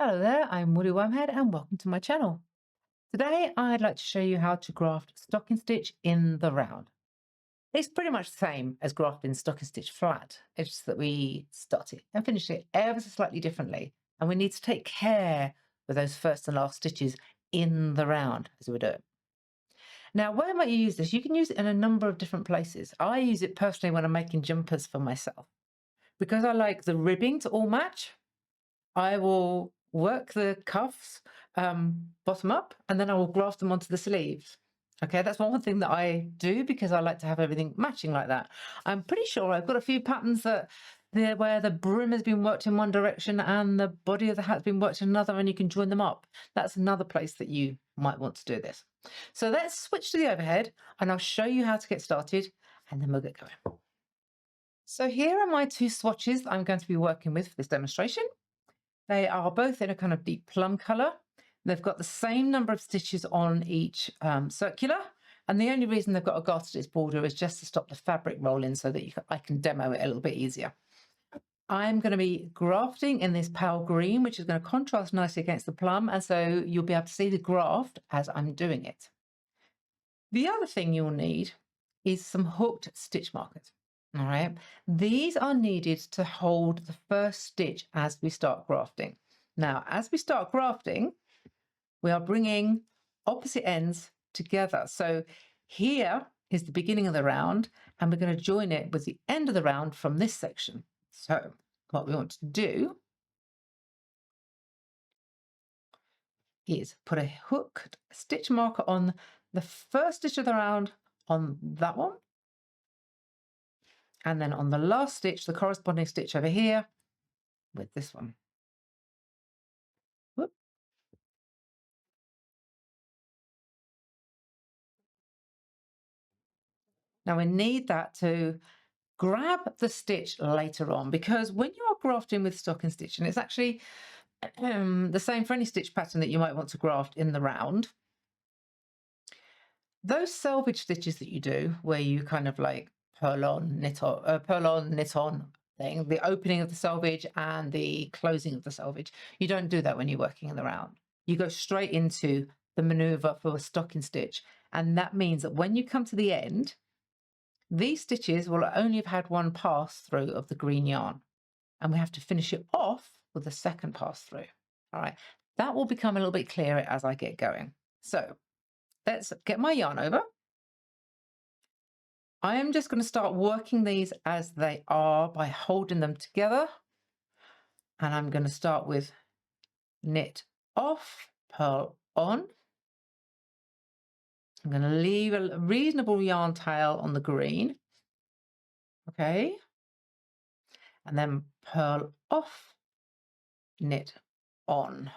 Hello there, I'm Woody Wormhead and welcome to my channel. Today I'd like to show you how to graft stocking stitch in the round. It's pretty much the same as grafting stocking stitch flat. It's just that we start it and finish it ever so slightly differently. And we need to take care with those first and last stitches in the round as we do it. Now, where might you use this? You can use it in a number of different places. I use it personally when I'm making jumpers for myself. Because I like the ribbing to all match, I will work the cuffs bottom up and then I will graft them onto the sleeves. Okay, that's one thing that I do because I like to have everything matching like that. I'm pretty sure I've got a few patterns where the brim has been worked in one direction and the body of the hat's been worked in another, and you can join them up. That's another place that you might want to do this. So let's switch to the overhead and I'll show you how to get started and then we'll get going. So here are my two swatches that I'm going to be working with for this demonstration. They are both in a kind of deep plum colour. They've got the same number of stitches on each circular. And the only reason they've got a garter stitch border is just to stop the fabric rolling so that I can demo it a little bit easier. I'm going to be grafting in this pale green, which is going to contrast nicely against the plum. And so you'll be able to see the graft as I'm doing it. The other thing you'll need is some hooked stitch markers. All right, these are needed to hold the first stitch as we start grafting. Now, as we start grafting, we are bringing opposite ends together. So here is the beginning of the round, and we're going to join it with the end of the round from this section. So what we want to do is put a hooked stitch marker on the first stitch of the round on that one. And then on the last stitch, the corresponding stitch over here with this one. Whoop. Now we need that to grab the stitch later on, because when you are grafting with stocking stitch, and it's actually the same for any stitch pattern that you might want to graft in the round, those selvage stitches that you do where you kind of like purl on, knit on thing, the opening of the selvage and the closing of the selvage, you don't do that when you're working in the round. You go straight into the maneuver for a stocking stitch, and that means that when you come to the end, these stitches will only have had one pass through of the green yarn, and we have to finish it off with a second pass through. All right, that will become a little bit clearer as I get going. So let's get my yarn over. I am just going to start working these as they are by holding them together. And I'm going to start with knit off, purl on. I'm going to leave a reasonable yarn tail on the green. Okay. And then purl off, knit on.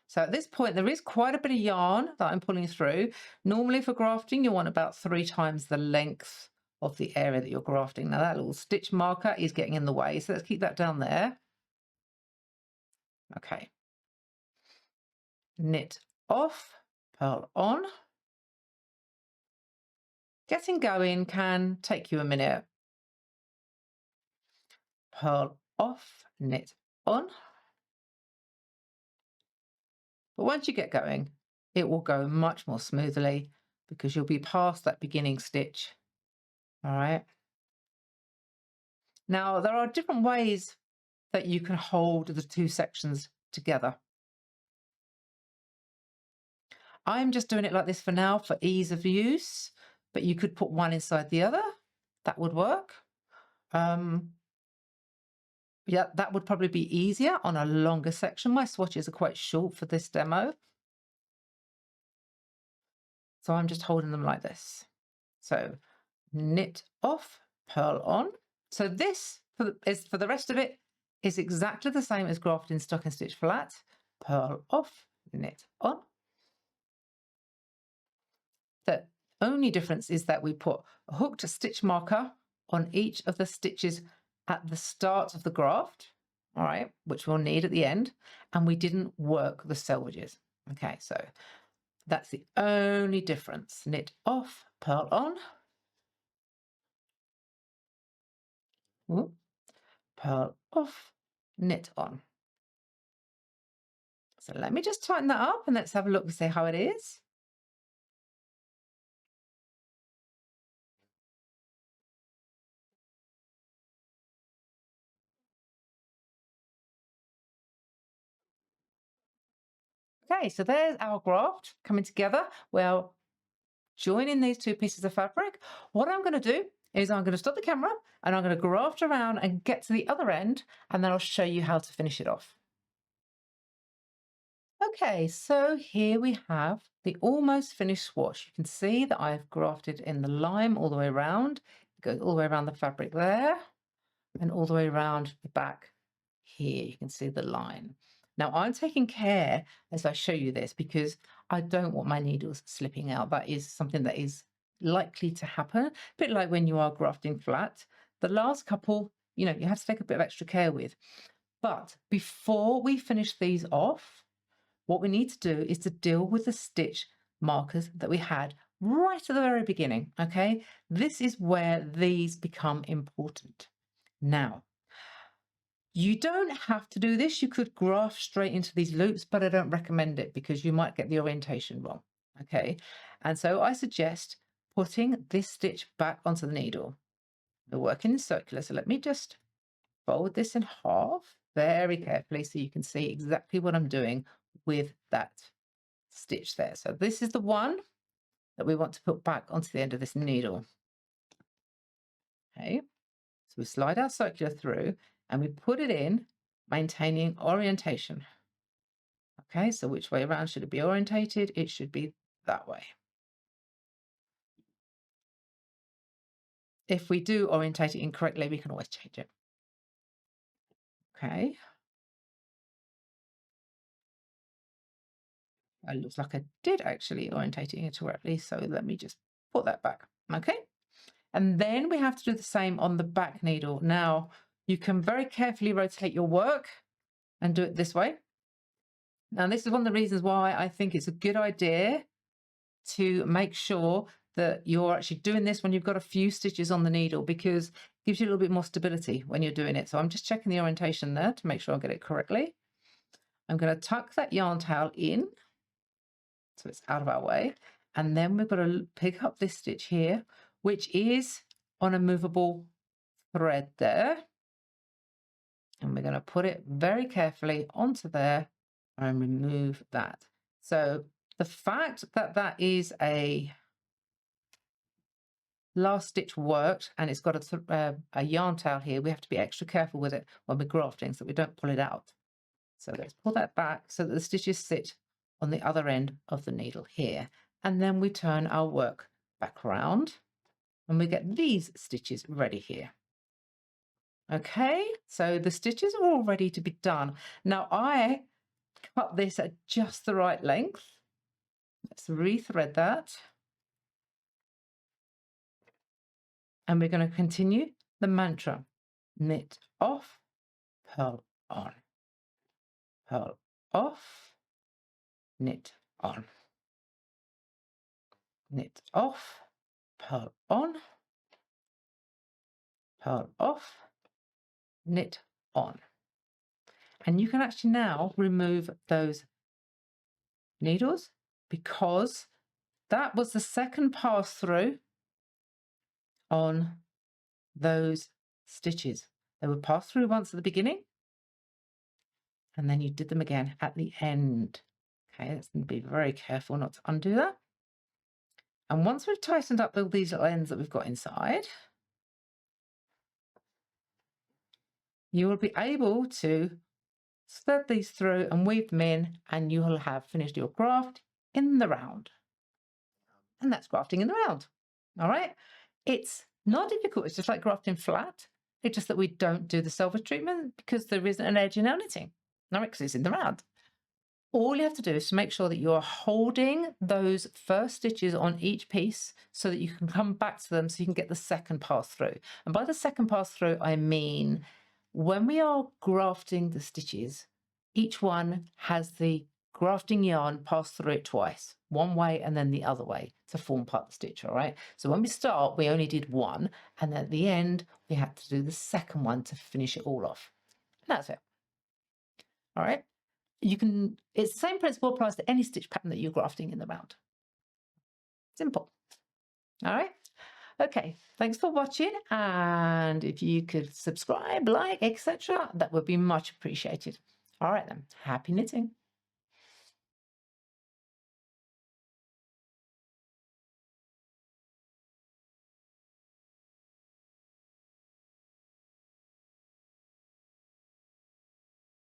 So at this point, there is quite a bit of yarn that I'm pulling through. Normally for grafting, you want about 3 times the length of the area that you're grafting. Now that little stitch marker is getting in the way, so let's keep that down there. Okay. Knit off, purl on. Getting going can take you a minute. Purl off, knit on. But once you get going, it will go much more smoothly because you'll be past that beginning stitch. All right. Now, there are different ways that you can hold the two sections together. I'm just doing it like this for now for ease of use, but you could put one inside the other. That would work. Yeah, that would probably be easier on a longer section. My swatches are quite short for this demo. So I'm just holding them like this. So knit off, purl on. So this for the rest of it is exactly the same as grafting stocking stitch flat. Purl off, knit on. The only difference is that we put a hooked stitch marker on each of the stitches at the start of the graft, all right, which we'll need at the end, and we didn't work the selvages. Okay, so that's the only difference. Knit off, purl on. Ooh, purl off, knit on. So let me just tighten that up and let's have a look and see how it is. Okay, so there's our graft coming together. Well, joining these two pieces of fabric, what I'm going to do is I'm going to stop the camera and I'm going to graft around and get to the other end, and then I'll show you how to finish it off. Okay, so here we have the almost finished swatch. You can see that I've grafted in the lime all the way around. It goes all the way around the fabric there and all the way around the back here. You can see the line. Now I'm taking care as I show you this because I don't want my needles slipping out. That is something that is likely to happen. A bit like when you are grafting flat. The last couple, you have to take a bit of extra care with. But before we finish these off, what we need to do is to deal with the stitch markers that we had right at the very beginning, okay? This is where these become important. Now, you don't have to do this. You could graft straight into these loops, but I don't recommend it because you might get the orientation wrong, okay? And so I suggest putting this stitch back onto the needle. We're working in circular, so let me just fold this in half very carefully so you can see exactly what I'm doing with that stitch there. So this is the one that we want to put back onto the end of this needle. Okay, so we slide our circular through and we put it in, maintaining orientation. Okay, so which way around should it be orientated? It should be that way. If we do orientate it incorrectly, we can always change it. Okay. It looks like I did actually orientate it incorrectly, so let me just put that back. Okay. And then we have to do the same on the back needle. Now, you can very carefully rotate your work and do it this way. Now, this is one of the reasons why I think it's a good idea to make sure that you're actually doing this when you've got a few stitches on the needle, because it gives you a little bit more stability when you're doing it. So I'm just checking the orientation there to make sure I get it correctly. I'm going to tuck that yarn towel in so it's out of our way. And then we've got to pick up this stitch here, which is on a movable thread there. And we're going to put it very carefully onto there and remove that. So the fact that that is a last stitch worked and it's got a yarn tail here, we have to be extra careful with it when we're grafting so we don't pull it out. So let's pull that back so that the stitches sit on the other end of the needle here. And then we turn our work back around and we get these stitches ready here. Okay, so the stitches are all ready to be done. Now I cut this at just the right length. Let's rethread that. And we're going to continue the mantra. Knit off, purl on, purl off, knit on, knit off, purl on, purl off, knit on. And you can actually now remove those needles because that was the second pass through on those stitches. They were passed through once at the beginning and then you did them again at the end. Okay, let's be very careful not to undo that. And once we've tightened up all these little ends that we've got inside, you will be able to thread these through and weave them in, and you will have finished your graft in the round. And that's grafting in the round. All right. It's not difficult. It's just like grafting flat. It's just that we don't do the selvage treatment because there isn't an edge in our knitting. All right, because it's in the round. All you have to do is to make sure that you're holding those first stitches on each piece so that you can come back to them so you can get the second pass through. And by the second pass through, I mean when we are grafting the stitches, each one has the grafting yarn pass through it twice, one way and then the other way to form part of the stitch, all right? So when we start, we only did one, and at the end, we had to do the second one to finish it all off. And that's it. All right. It's the same principle applies to any stitch pattern that you're grafting in the round. Simple. All right. Okay, thanks for watching, and if you could subscribe, like, etc., that would be much appreciated. All right then, happy knitting.